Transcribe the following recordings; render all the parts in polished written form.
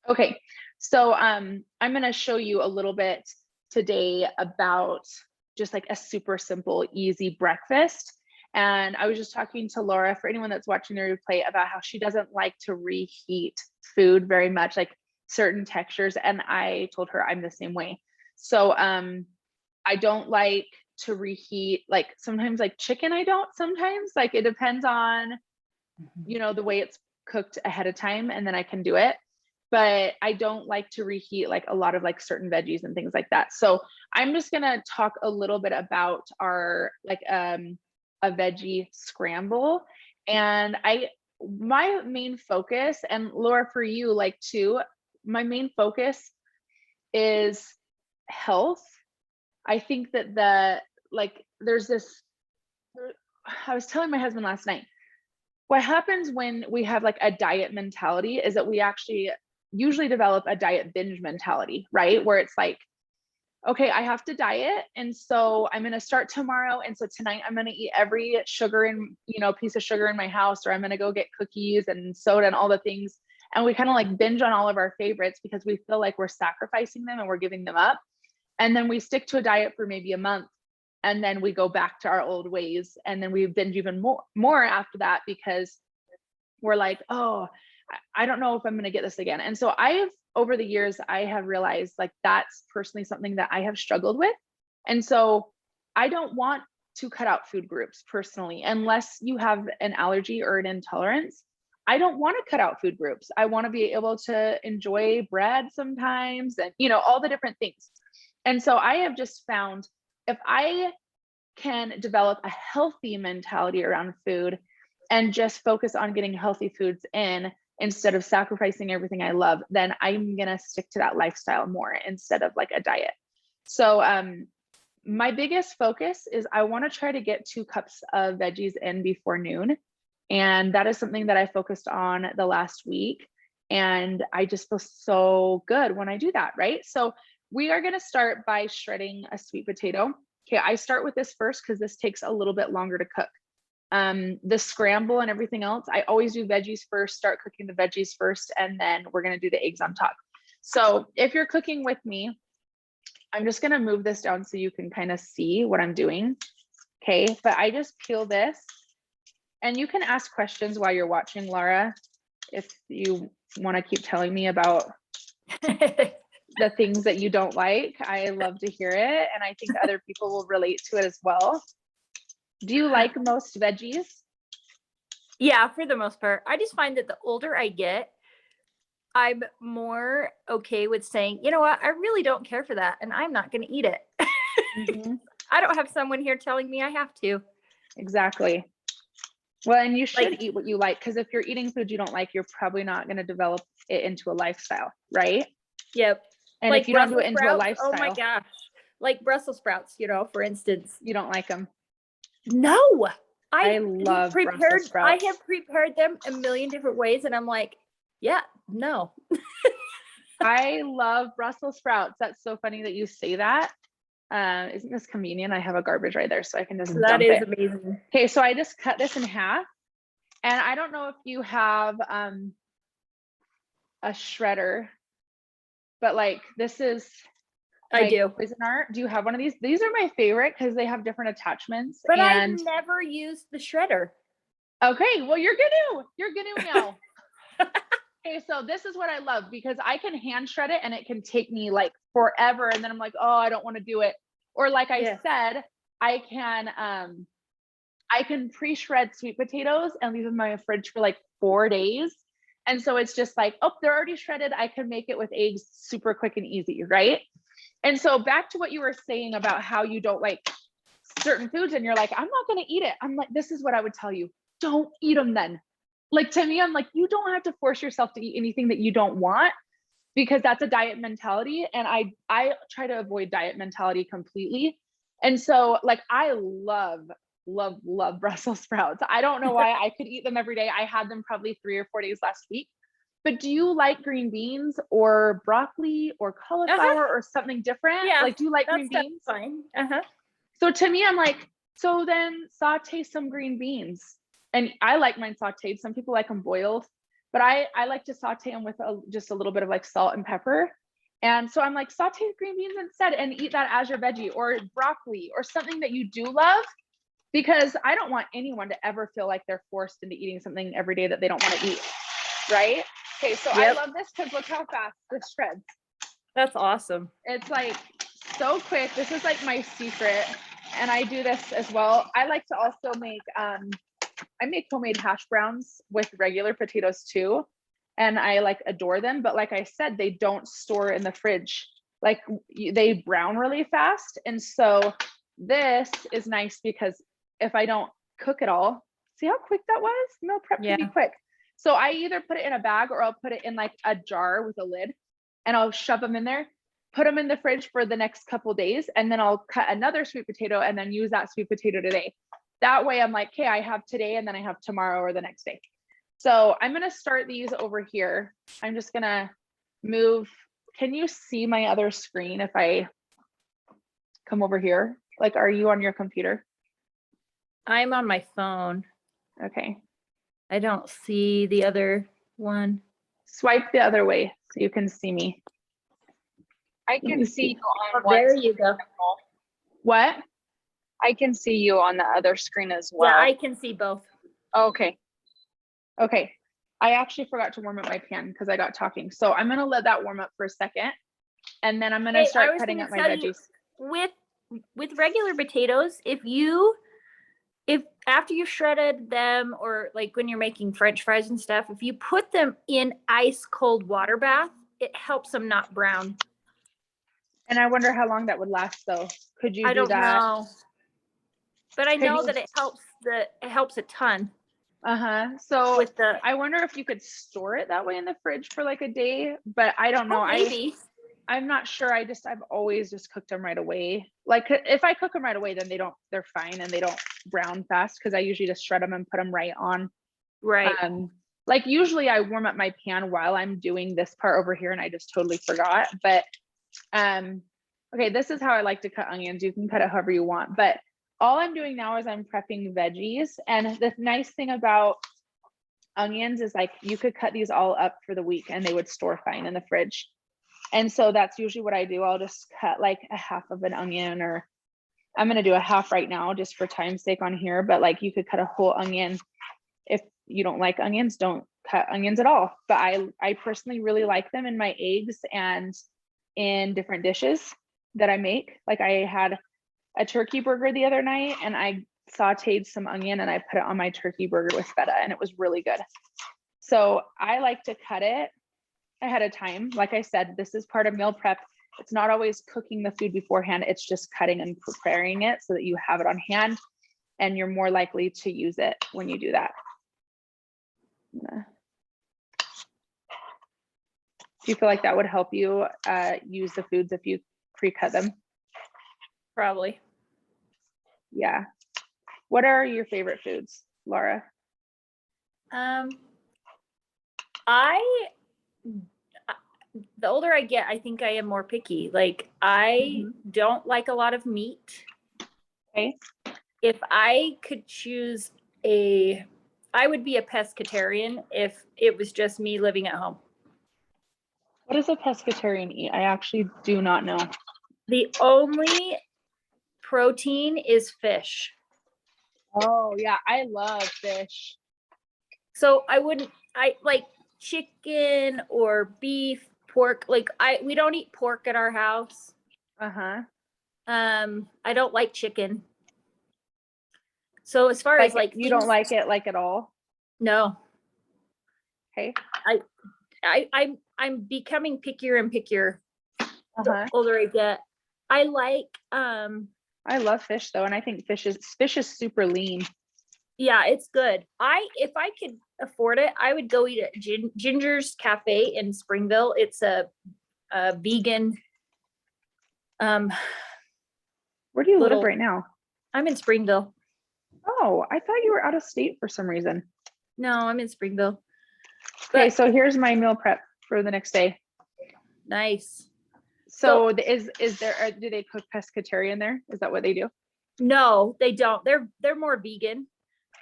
Okay, so I'm gonna show you a little bit today about just like a super simple, easy breakfast. And I was just talking to Laura, for anyone that's watching the replay, about how she doesn't like to reheat food very much, like certain textures. And I told her I'm the same way. So I don't like to reheat, like sometimes like chicken, I don't sometimes, like it depends on, Mhm. the way it's cooked ahead of time, and then I can do it. But I don't like to reheat like a lot of like certain veggies and things like that. So I'm just gonna talk a little bit about our like a veggie scramble. And I my main focus, and Laura, for you like too, my main focus is health. I think that there's this, I was telling my husband last night, what happens when we have like a diet mentality is that we actually usually develop a diet binge mentality, right? Where it's like, okay, I have to diet. And so I'm going to start tomorrow. And so tonight I'm going to eat every sugar and, piece of sugar in my house, or I'm going to go get cookies and soda and all the things. And we kind of like binge on all of our favorites because we feel like we're sacrificing them and we're giving them up. And then we stick to a diet for maybe a month, and then we go back to our old ways, and then we binge even more after that because we're like, oh, I don't know if I'm going to get this again. And so over the years, I have realized like that's personally something that I have struggled with. And so I don't want to cut out food groups personally, unless you have an allergy or an intolerance. I don't want to cut out food groups. I want to be able to enjoy bread sometimes, and, all the different things. And so I have just found, if I can develop a healthy mentality around food and just focus on getting healthy foods in instead of sacrificing everything I love, then I'm going to stick to that lifestyle more instead of like a diet. So, my biggest focus is I want to try to get 2 cups of veggies in before noon. And that is something that I focused on the last week. And I just feel so good when I do that. Right. So, we are going to start by shredding a sweet potato. Okay, I start with this first because this takes a little bit longer to cook. The scramble and everything else, I always do veggies first, start cooking the veggies first, and then we're gonna do the eggs on top. So if you're cooking with me, I'm just gonna move this down so you can kind of see what I'm doing. Okay, but I just peel this, and you can ask questions while you're watching, Laura, if you want to keep telling me about the things that you don't like. I love to hear it, and I think other people will relate to it as well. Do you like most veggies? Yeah, for the most part. I just find that the older I get, I'm more okay with saying, you know what, I really don't care for that, and I'm not going to eat it. Mhm. I don't have someone here telling me I have to. Exactly. Well, and you should Like, eat what you like, because if you're eating food you don't like, you're probably not going to develop it into a lifestyle, right? yep. And if Like you don't do it Brussels into a sprouts. Oh my lifestyle, gosh. Like Brussels sprouts, for instance. you don't like them. No. I love Brussels I sprouts. have prepared them a million different ways and I'm like, yeah, no. I love Brussels sprouts. That's so funny that you say that. Isn't this convenient? I have a garbage right there, so I can just That dump is it. amazing. Okay, so I just cut this in half, and I don't know if you have a shredder, but like this is I like do. Cuisinart. Do you have one of these? These are my favorite because they have different attachments. But I've And never used the shredder. okay, well, you're gonna now. Okay, so this is what I love, because I can hand shred it and it can take me like forever, and then I'm like, oh, I don't want to do it. Or like I Yeah. said, I can pre-shred sweet potatoes and leave them in my fridge for like 4 days. And so it's just like, oh, they're already shredded. I can make it with eggs super quick and easy, right? And so back to what you were saying about how you don't like certain foods and you're like, I'm not going to eat it. I'm like, this is what I would tell you. Don't eat them then. Like, to me, I'm like, you don't have to force yourself to eat anything that you don't want, because that's a diet mentality. And I try to avoid diet mentality completely. And so like I love Brussels sprouts. I don't know why I could eat them every day. I had them probably 3 or 4 days last week. But do you like green beans or broccoli or Uh-huh. cauliflower or something different? Yeah. Like, do you like That green stuff's beans? fine. Uh-huh. So to me, I'm like, so then saute some green beans. And I like mine sauteed. Some people like them boiled. but I like to saute them with just a little bit of like salt and pepper. And so I'm like, saute green beans instead and eat that as your veggie, or broccoli, or something that you do love, because I don't want anyone to ever feel like they're forced into eating something every day that they don't want to eat. Right? Okay, so I Yep. love this because look how fast this shreds. That's awesome. It's like so quick. This is like my secret. And I do this as well. I like to also make, I make homemade hash browns with regular potatoes too. And I like adore them. But like I said, they don't store in the fridge. Like they brown really fast. And so this is nice because if I don't cook it all, see how quick that was? Meal prep can be Yeah. quick. So I either put it in a bag or I'll put it in like a jar with a lid, and I'll shove them in there, put them in the fridge for the next couple days, and then I'll cut another sweet potato and then use that sweet potato today. That way I'm like, okay, I have today and then I have tomorrow or the next day. So I'm gonna start these over here. I'm just gonna move. Can you see my other screen if I come over here? Like, are you on your computer? I'm on my phone. Okay. I don't see the other one. Swipe the other way so you can see me. I me can see. see you Oh, on one. there you go. What? I can see you on the other screen as well. Yeah, I can see both. Okay. Okay. I actually forgot to warm up my pan because I got talking. So I'm gonna let that warm up for a second, and then I'm gonna Hey, I start was cutting gonna up my tell you, veggies. with regular potatoes, if after you've shredded them, or like when you're making French fries and stuff, if you put them in ice cold water bath, it helps them not brown. And I wonder how long that would last though. Could you I do don't that? know, but I Could know you- that it helps a ton So with the I wonder if you could store it that way in the fridge for like a day, but I don't know. maybe. I'm not sure. I've always just cooked them right away. Like if I cook them right away, then they're fine and they don't brown fast, because I usually just shred them and put them right on. Right. Like usually I warm up my pan while I'm doing this part over here, and I just totally forgot. But okay, this is how I like to cut onions. You can cut it however you want, but all I'm doing now is I'm prepping veggies. And the nice thing about onions is like you could cut these all up for the week and they would store fine in the fridge. And so that's usually what I do. I'll just cut like a half of an onion, or I'm going to do a half right now just for time's sake on here. But like you could cut a whole onion. If you don't like onions, don't cut onions at all. But I personally really like them in my eggs and in different dishes that I make. Like I had a turkey burger the other night and I sauteed some onion and I put it on my turkey burger with feta, and it was really good. So I like to cut it ahead of time. Like I said, this is part of meal prep. It's not always cooking the food beforehand. It's just cutting and preparing it so that you have it on hand and you're more likely to use it when you do that. Do you feel like that would help you use the foods if you pre-cut them? Probably. Yeah. What are your favorite foods, Laura? The older I get, I think I am more picky. Like I don't like a lot of meat. Okay. If I could choose I would be a pescatarian if it was just me living at home. What does a pescatarian eat? I actually do not know. The only protein is fish. Oh yeah, I love fish. So I like chicken or beef, pork. Like we don't eat pork at our house. Uh-huh. I don't like chicken. So as far as like you don't like it like at all? No. Okay. I'm becoming pickier and pickier Uh-huh. the older I get. I like I love fish though, and I think fish is super lean. yeah, it's good. If I could afford it, I would go eat at Ginger's Cafe in Springville. It's a vegan. Where do you live right now? I'm in Springville. Oh, I thought you were out of state for some reason. No, I'm in Springville. Okay, so here's my meal prep for the next day. Nice. So is there do they cook pescatarian there? Is that what they do? No, they don't. They're more vegan,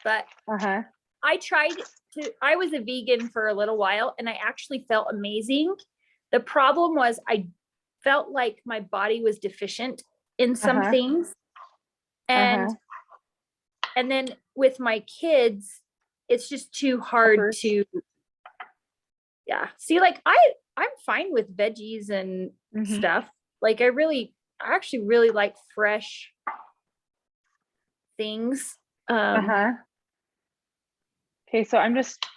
but Uh-huh. I was a vegan for a little while and I actually felt amazing. The problem was I felt like my body was deficient in some Uh-huh. things. And then with my kids, it's just too hard Peppers. to, yeah. See, like I'm fine with veggies and Mhm. stuff. Like I actually really like fresh things. Uh-huh. Okay, so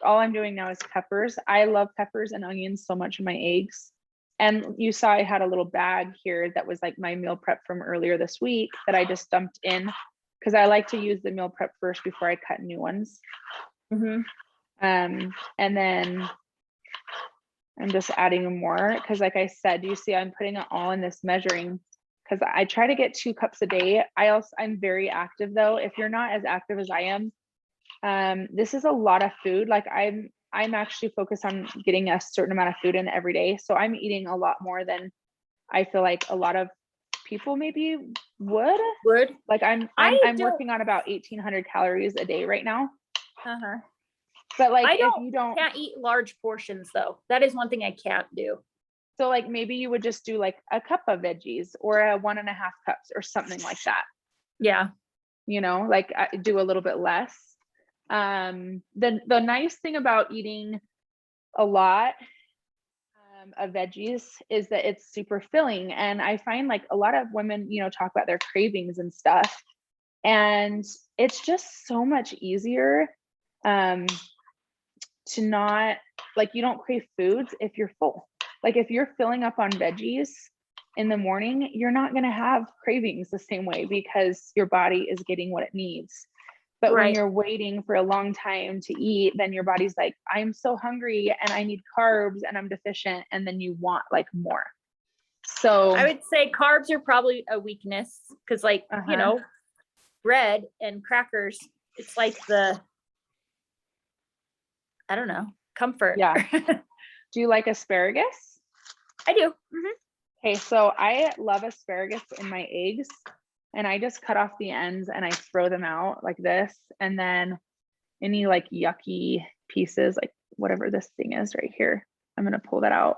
all I'm doing now is peppers. I love peppers and onions so much in my eggs. And you saw I had a little bag here that was like my meal prep from earlier this week that I just dumped in because I like to use the meal prep first before I cut new ones. Mhm. And then I'm just adding more because like I said, you see I'm putting it all in this measuring because I try to get 2 cups a day. I'm very active though. If you're not as active as I am, this is a lot of food. Like I'm actually focused on getting a certain amount of food in every day. So I'm eating a lot more than I feel like a lot of people maybe would. Like I'm don't- working on about 1,800 calories a day right now. Uh-huh. But like I if you don't, can't eat large portions though. That is one thing I can't do. so like maybe you would just do like a cup of veggies or a 1.5 cups or something like that. Yeah. You know, like do a little bit less. The nice thing about eating a lot of veggies is that it's super filling. And I find like a lot of women, you know, talk about their cravings and stuff. And it's just so much easier to not, like, you don't crave foods if you're full. Like if you're filling up on veggies in the morning, you're not going to have cravings the same way because your body is getting what it needs. But when Right. you're waiting for a long time to eat, then your body's like, I'm so hungry and I need carbs and I'm deficient. And then you want like more. So I would say carbs are probably a weakness because like, you know, bread and crackers, it's like I don't know, comfort. Yeah. Do you like asparagus? I do. Mhm. Okay, so I love asparagus in my eggs and I just cut off the ends and I throw them out like this. And then any like yucky pieces, like whatever this thing is right here, I'm going to pull that out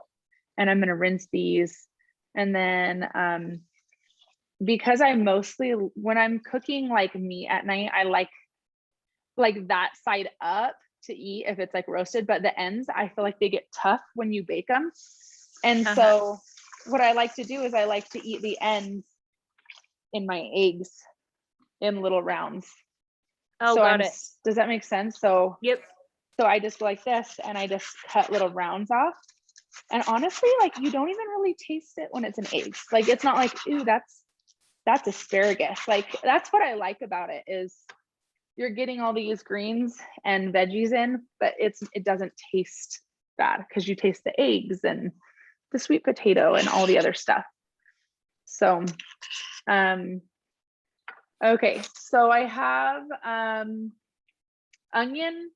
and I'm going to rinse these. And then because I mostly, when I'm cooking like meat at night, I like that side up to eat if it's like roasted, but the ends, I feel like they get tough when you bake them. And so what I like to do is I like to eat the ends in my eggs in little rounds. Oh, So got it. does that make sense? So Yep. so I just go like this and I just cut little rounds off. And honestly, like you don't even really taste it when it's in eggs. Like it's not like, ooh, that's asparagus. Like that's what I like about it is you're getting all these greens and veggies in, but it doesn't taste bad because you taste the eggs and the sweet potato and all the other stuff. So, okay. So I have, onion,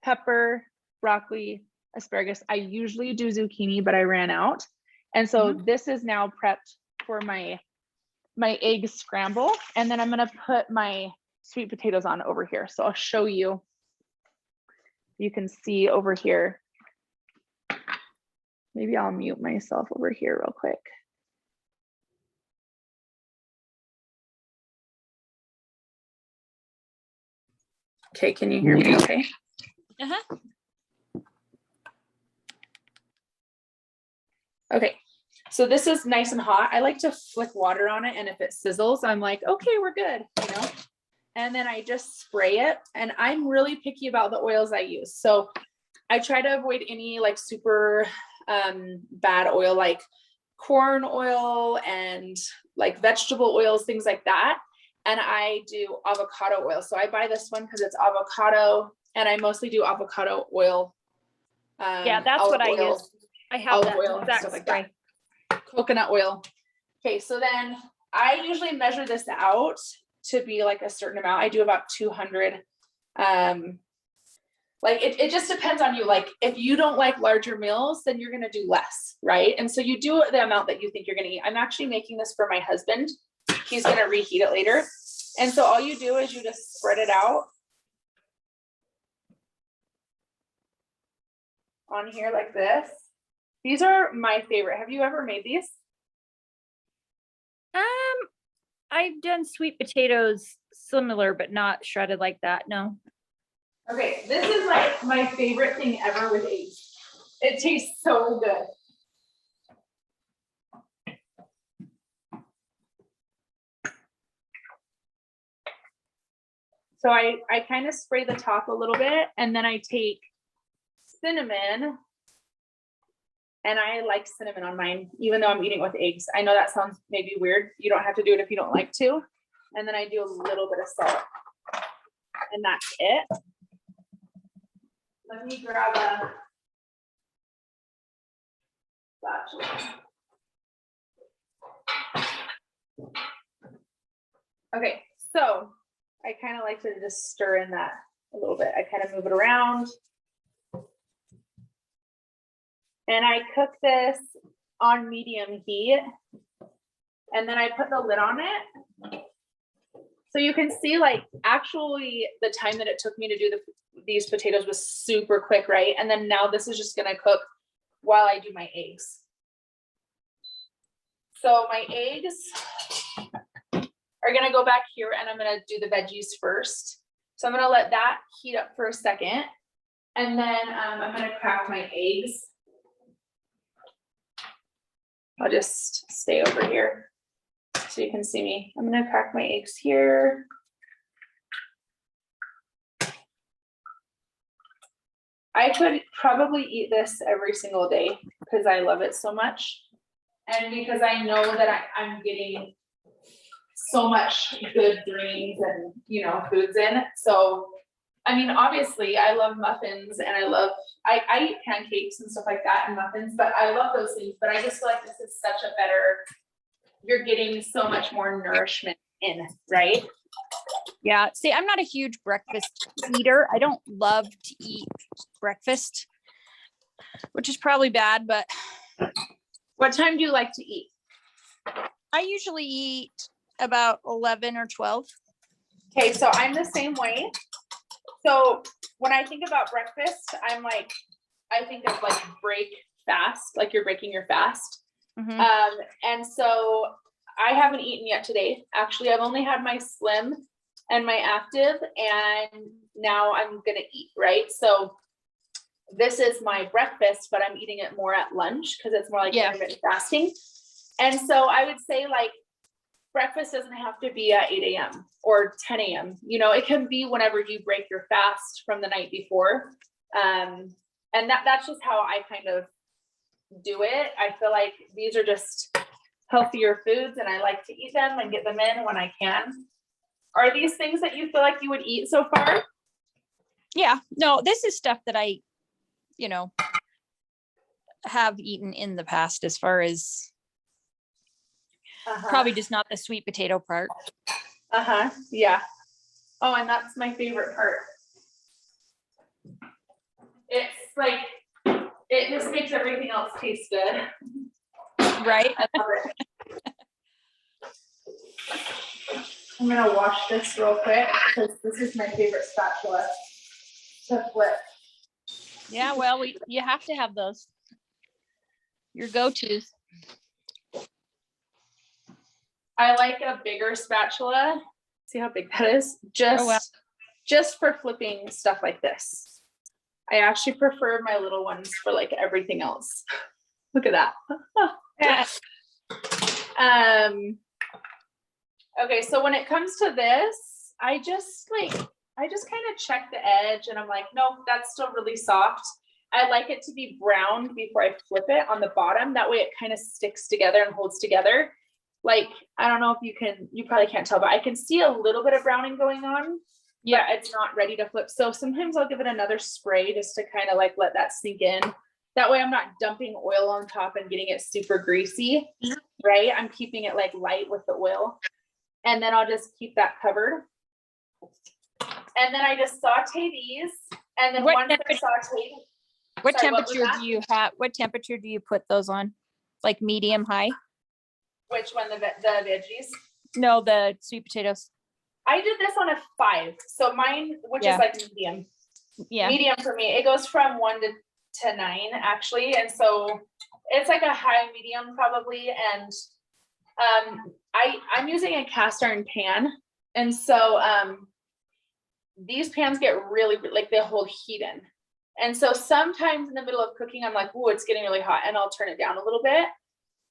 pepper, broccoli, asparagus. I usually do zucchini, but I ran out. And so this is now prepped for my egg scramble. And then I'm going to put my sweet potatoes on over here. So I'll show you. You can see over here. Maybe I'll mute myself over here real quick. Okay, can you hear me okay? Uh-huh. Okay, so this is nice and hot. I like to flick water on it, and if it sizzles, I'm like, okay, we're good, you know? And then I just spray it, and I'm really picky about the oils I use. So I try to avoid any like super bad oil, like corn oil and like vegetable oils, things like that. And I do avocado oil. So I buy this one because it's avocado, and I mostly do avocado oil. Yeah, that's what I use. I have olive that oil and exact stuff like spray. that. Coconut oil. Okay, so then I usually measure this out to be like a certain amount. I do about 200. Like it just depends on you. Like if you don't like larger meals, then you're gonna do less, right? And so you do the amount that you think you're gonna eat. I'm actually making this for my husband. He's gonna reheat it later. And so all you do is you just spread it out. on here like this. These are my favorite. Have you ever made these? I've done sweet potatoes similar, but not shredded like that. No. Okay, this is like my favorite thing ever with eggs. It tastes so good. So I kind of spray the top a little bit, and then I take cinnamon, and I like cinnamon on mine, even though I'm eating with eggs. I know that sounds maybe weird. You don't have to do it if you don't like to. And then I do a little bit of salt, and that's it. Let me grab a spatula. Okay, so I kind of like to just stir in that a little bit. I kind of move it around. And I cook this on medium heat. And then I put the lid on it. So you can see, like, actually the time that it took me to do these potatoes was super quick, right? And then now this is just gonna cook while I do my eggs. So my eggs are gonna go back here, and I'm gonna do the veggies first. So I'm gonna let that heat up for a second. And then I'm gonna crack my eggs. I'll just stay over here so you can see me. I'm gonna crack my eggs here. I could probably eat this every single day because I love it so much. And because I know that I'm getting so much good greens and, you know, foods in. So, I mean, obviously I love muffins, and I eat pancakes and stuff like that and muffins, but I love those things. But I just feel like this is such a better, you're getting so much more nourishment in, right? Yeah. See, I'm not a huge breakfast eater. I don't love to eat breakfast, which is probably bad, but What time do you like to eat? I usually eat about 11 or 12. Okay, so I'm the same way. So when I think about breakfast, I think of like break fast, like you're breaking your fast. Mhm. And so I haven't eaten yet today. Actually, I've only had my Slim and my Active, and now I'm gonna eat, right? So this is my breakfast, but I'm eating it more at lunch because it's more like Yeah. intermittent fasting. And so I would say, like, breakfast doesn't have to be at 8 a.m. or 10 a.m. You know, it can be whenever you break your fast from the night before. And that's just how I kind of do it. I feel like these are just healthier foods, and I like to eat them and get them in when I can. Are these things that you feel like you would eat so far? Yeah. No, this is stuff that I, have eaten in the past, as far as probably just not the sweet potato part. Yeah. Oh, and that's my favorite part. It's like, it just makes everything else taste good. Right. I love it. I'm gonna wash this real quick because this is my favorite spatula to flip. Yeah. Well, you have to have those. Your go-tos. I like a bigger spatula. See how big that is? Just for flipping stuff like this. I actually prefer my little ones for like everything else. Look at that. Okay, so when it comes to this, I just kind of check the edge, and I'm like, nope, that's still really soft. I like it to be browned before I flip it on the bottom. That way it kind of sticks together and holds together. Like, I don't know if you probably can't tell, but I can see a little bit of browning going on. Yeah, it's not ready to flip. So sometimes I'll give it another spray just to kind of like let that sink in. That way I'm not dumping oil on top and getting it super greasy, right? I'm keeping it like light with the oil. And then I'll just keep that covered. And then I just saute these. And then once they're sauteed. What temperature do you have? What temperature do you put those on? Like medium, high? Which one, the veggies? No, the sweet potatoes. I did this on a 5. So mine, which is like medium. Yeah. Medium for me. It goes from 1 to to 9 actually. And so it's like a high medium probably. And I'm using a cast iron pan. And so these pans get really, like they hold heat in. And so sometimes in the middle of cooking, I'm like, oh, it's getting really hot, and I'll turn it down a little bit.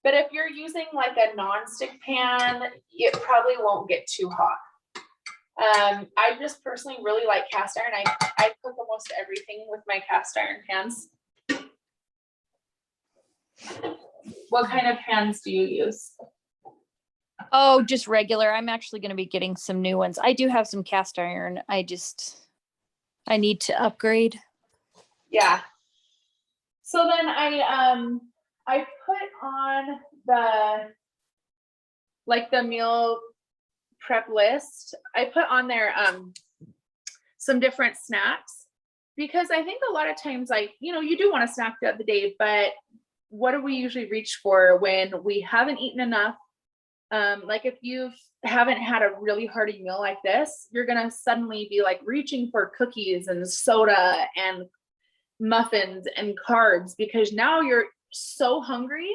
But if you're using like a non-stick pan, it probably won't get too hot. I just personally really like cast iron. I cook almost everything with my cast iron pans. What kind of pans do you use? Oh, just regular. I'm actually going to be getting some new ones. I do have some cast iron. I need to upgrade. Yeah. So then I put on the meal prep list. I put on there some different snacks, because I think a lot of times, like, you do want to snack throughout the day, but what do we usually reach for when we haven't eaten enough? Like if you haven't had a really hearty meal like this, you're gonna suddenly be like reaching for cookies and soda and muffins and carbs, because now you're so hungry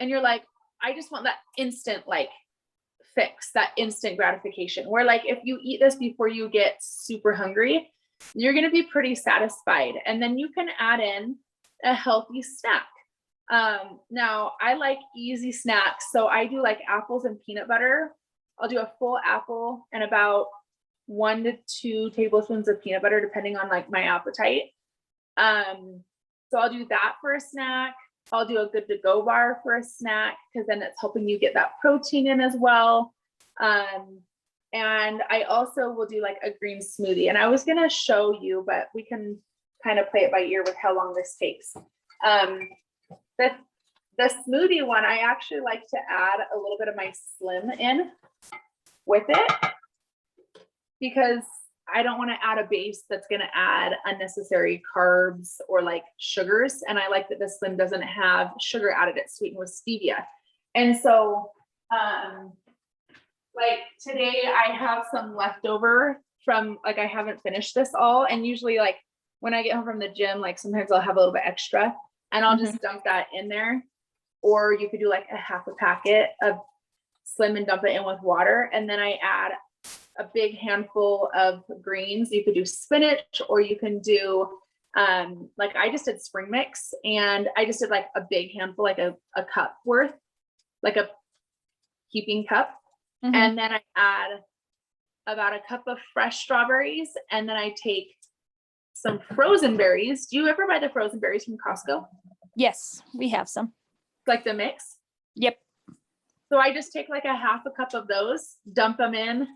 and you're like, I just want that instant like fix, that instant gratification, where like if you eat this before you get super hungry, you're going to be pretty satisfied, and then you can add in a healthy snack. Now I like easy snacks, so I do like apples and peanut butter. I'll do a full apple and about 1 to 2 tablespoons of peanut butter, depending on like my appetite. So I'll do that for a snack. I'll do a good to go bar for a snack, because then it's helping you get that protein in as well. And I also will do like a green smoothie, and I was going to show you, but we can kind of play it by ear with how long this takes. The smoothie one, I actually like to add a little bit of my Slim in with it, because I don't want to add a base that's going to add unnecessary carbs or like sugars. And I like that the Slim doesn't have sugar added. It's sweetened with stevia. And so, like today I have some leftover from, like, I haven't finished this all. And usually like when I get home from the gym, like sometimes I'll have a little bit extra, and I'll just dump that in there. Or you could do like a half a packet of Slim and dump it in with water. And then I add a big handful of greens. You could do spinach, or you can do, like I just did spring mix, and I just did like a big handful, like a cup worth, like a heaping cup. And then I add about a cup of fresh strawberries. And then I take some frozen berries. Do you ever buy the frozen berries from Costco? Yes, we have some. Like the mix? Yep. So I just take like a half a cup of those, dump them in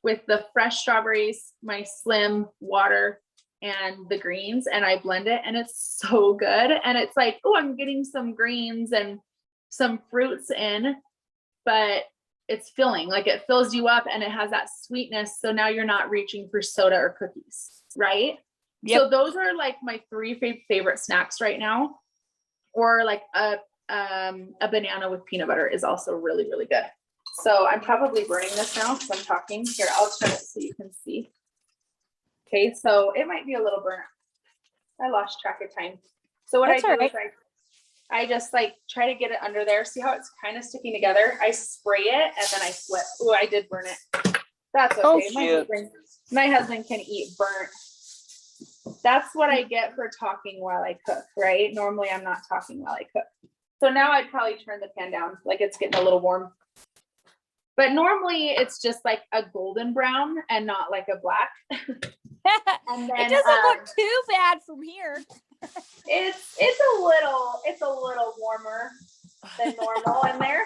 with the fresh strawberries, my Slim, water, and the greens, and I blend it, and it's so good. And it's like, oh, I'm getting some greens and some fruits in, but it's filling, like it fills you up, and it has that sweetness. So now you're not reaching for soda or cookies, right? Yep. So those are like my 3 favorite snacks right now. Or like a banana with peanut butter is also really, really good. So I'm probably burning this now because I'm talking. Here, I'll turn it so you can see. Okay, so it might be a little burnt. I lost track of time. So what That's I do all is I just like try to get it under there. See how it's kind of sticking together? I spray it and then I flip. Oh, I did burn it. That's okay. Oh, my husband can eat burnt. That's what I get for talking while I cook, right? Normally I'm not talking while I cook. So now I'd probably turn the pan down, like it's getting a little warm. But normally it's just like a golden brown and not like a black. And then, it doesn't look too bad from here. It's a little warmer than normal in there.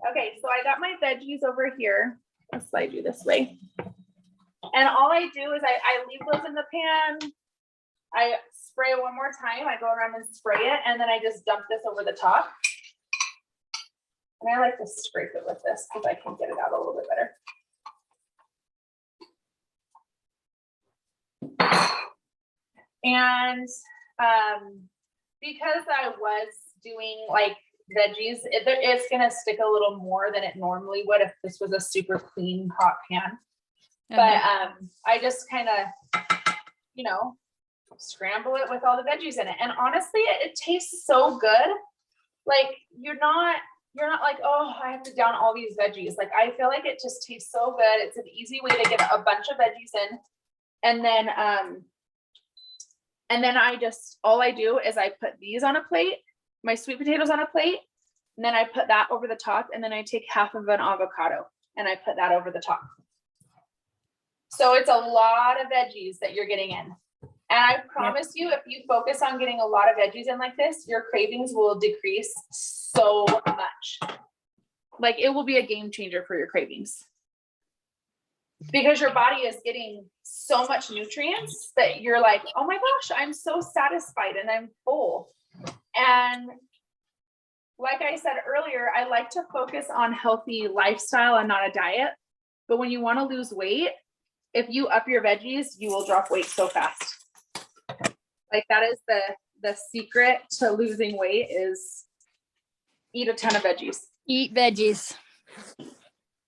Okay, so I got my veggies over here. Let's slide you this way. And all I do is I leave those in the pan. I spray one more time. I go around and spray it, and then I just dump this over the top. And I like to scrape it with this because I can get it out a little bit better. And because I was doing like veggies, it's gonna stick a little more than it normally would if this was a super clean hot pan. But I just kind of, scramble it with all the veggies in it. And honestly, it tastes so good. Like you're not like, oh, I have to down all these veggies. Like I feel like it just tastes so good. It's an easy way to get a bunch of veggies in. And then all I do is I put these on a plate, my sweet potatoes on a plate, and then I put that over the top, and then I take half of an avocado and I put that over the top. So it's a lot of veggies that you're getting in. And I promise you, if you focus on getting a lot of veggies in like this, your cravings will decrease so much. Like it will be a game changer for your cravings. Because your body is getting so much nutrients that you're like, oh my gosh, I'm so satisfied and I'm full. And like I said earlier, I like to focus on healthy lifestyle and not a diet. But when you want to lose weight, if you up your veggies, you will drop weight so fast. Like that is the secret to losing weight is eat a ton of veggies. Eat veggies.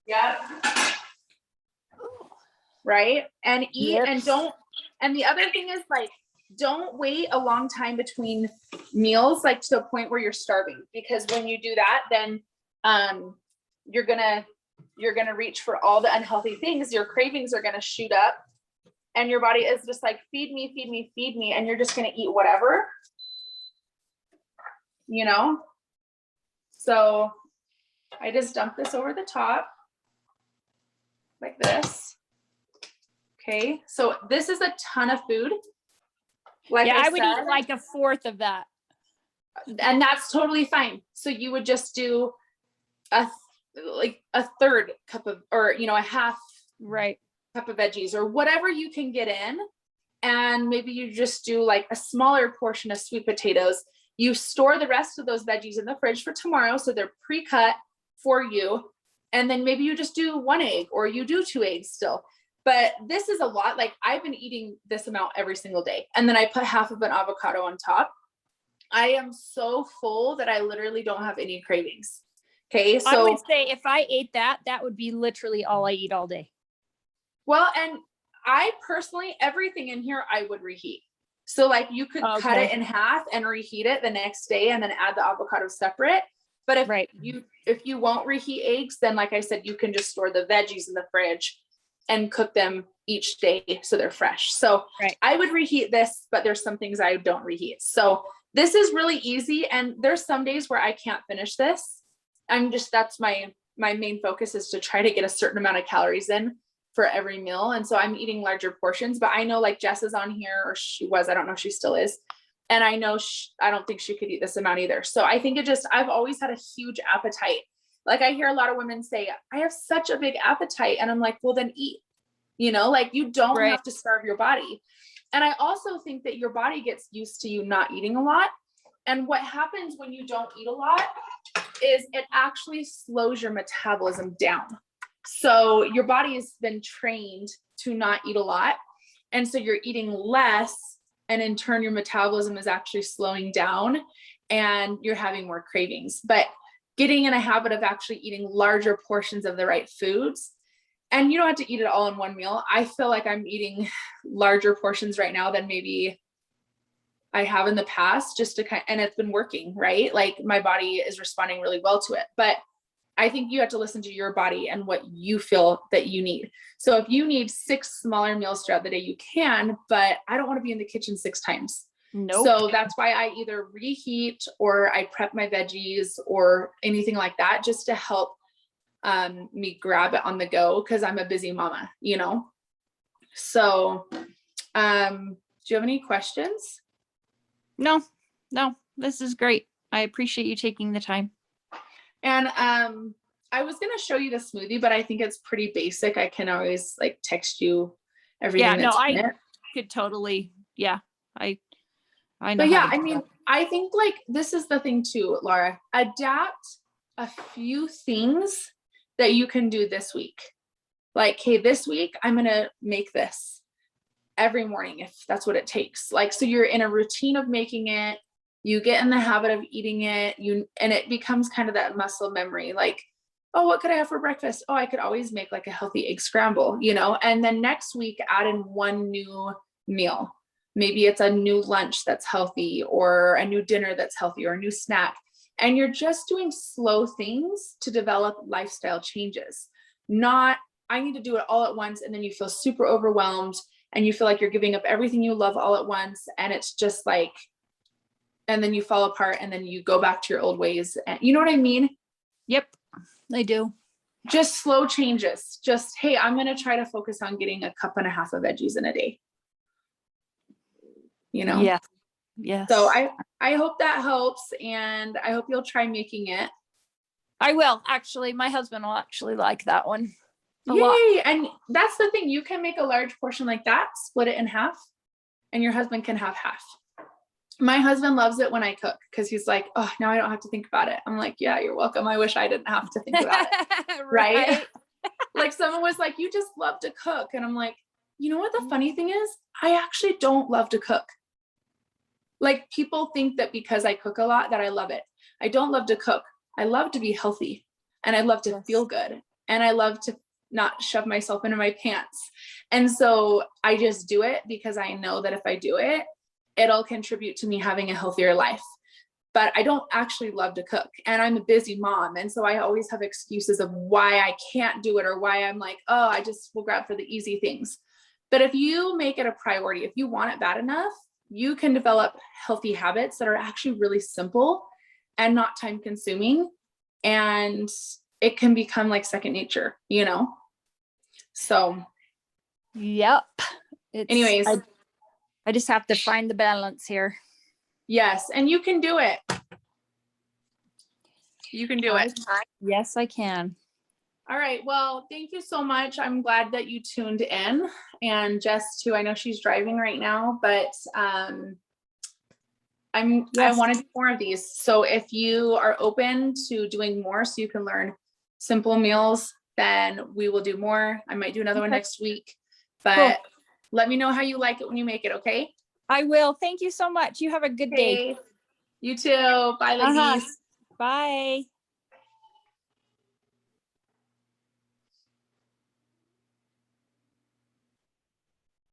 Yeah. Right. And eat and don't. And the other thing is like, don't wait a long time between meals, like to a point where you're starving, because when you do that, then you're gonna reach for all the unhealthy things. Your cravings are gonna shoot up and your body is just like, feed me, feed me, feed me. And you're just gonna eat whatever, you know? So I just dump this over the top like this. Okay, so this is a ton of food. Like I would said, eat like a fourth of that. and that's totally fine. So you would just do a third cup of, or a half cup of veggies or whatever you can get in. And maybe you just do like a smaller portion of sweet potatoes. You store the rest of those veggies in the fridge for tomorrow, so they're pre-cut for you. And then maybe you just do 1 egg or you do 2 eggs still. But this is a lot. Like I've been eating this amount every single day. And then I put half of an avocado on top. I am so full that I literally don't have any cravings. Okay. So I would say if I ate that, that would be literally all I eat all day. Well, and I personally, everything in here, I would reheat. So like you could cut it in half and reheat it the next day and then add the avocado separate. But if you won't reheat eggs, then like I said, you can just store the veggies in the fridge and cook them each day so they're fresh. So I would reheat this, but there's some things I don't reheat. So this is really easy. And there's some days where I can't finish this. That's my main focus is to try to get a certain amount of calories in for every meal. And so I'm eating larger portions, but I know like Jess is on here, or she was, I don't know if she still is. And I know I don't think she could eat this amount either. So I think I've always had a huge appetite. Like I hear a lot of women say, I have such a big appetite. And I'm like, well, then eat, like you don't have to starve your body. And I also think that your body gets used to you not eating a lot. And what happens when you don't eat a lot is it actually slows your metabolism down. So your body has been trained to not eat a lot. And so you're eating less. And in turn, your metabolism is actually slowing down and you're having more cravings. But getting in a habit of actually eating larger portions of the right foods, and you don't have to eat it all in one meal. I feel like I'm eating larger portions right now than maybe I have in the past, just to and it's been working, right? Like my body is responding really well to it. But I think you have to listen to your body and what you feel that you need. So if you need 6 smaller meals throughout the day, you can, but I don't want to be in the kitchen 6 times. Nope. So that's why I either reheat or I prep my veggies or anything like that, just to help me grab it on the go, because I'm a busy mama, So do you have any questions? No, this is great. I appreciate you taking the time. And I was going to show you the smoothie, but I think it's pretty basic. I can always like text you everything. I could totally. Yeah. I know. But yeah, I mean, I think like this is the thing too, Laura, adapt a few things that you can do this week. Like, hey, this week I'm going to make this every morning if that's what it takes. Like, so you're in a routine of making it, you get in the habit of eating it, and it becomes kind of that muscle memory. Like, oh, what could I have for breakfast? Oh, I could always make like a healthy egg scramble, and then next week add in 1 new meal. Maybe it's a new lunch that's healthy, or a new dinner that's healthy, or a new snack. And you're just doing slow things to develop lifestyle changes. Not, I need to do it all at once, and then you feel super overwhelmed and you feel like you're giving up everything you love all at once. And it's just like, and then you fall apart, and then you go back to your old ways. And you know what I mean? Yep, I do. Just slow changes. Just, hey, I'm going to try to focus on getting a cup and a half of veggies in a day. You know? Yeah. Yes. So I hope that helps, and I hope you'll try making it. I will actually. My husband will actually like that one. A lot. Yay. And that's the thing. You can make a large portion like that, split it in half, and your husband can have half. My husband loves it when I cook, because he's like, oh, now I don't have to think about it. I'm like, yeah, you're welcome. I wish I didn't have to think about it. Right? Like, someone was like, you just love to cook. And I'm like, you know what the funny thing is? I actually don't love to cook. Like, people think that because I cook a lot that I love it. I don't love to cook. I love to be healthy, and I love to feel good, and I love to not shove myself into my pants. And so I just do it because I know that if I do it, it'll contribute to me having a healthier life. But I don't actually love to cook, and I'm a busy mom. And so I always have excuses of why I can't do it, or why I'm like, oh, I just will grab for the easy things. But if you make it a priority, if you want it bad enough, you can develop healthy habits that are actually really simple and not time consuming. And it can become like second nature, you know? So Yep. anyways, I just have to find the balance here. yes. And you can do it. You can do it. Yes, I can. All right. Well, thank you so much. I'm glad that you tuned in. And Jess too, I know she's driving right now, but I want to do more of these. So if you are open to doing more, so you can learn simple meals, then we will do more. I might do another one next week, but let me know how you like it when you make it. Okay. I will. Thank you so much. You have a good day. You too. Bye, ladies. Bye.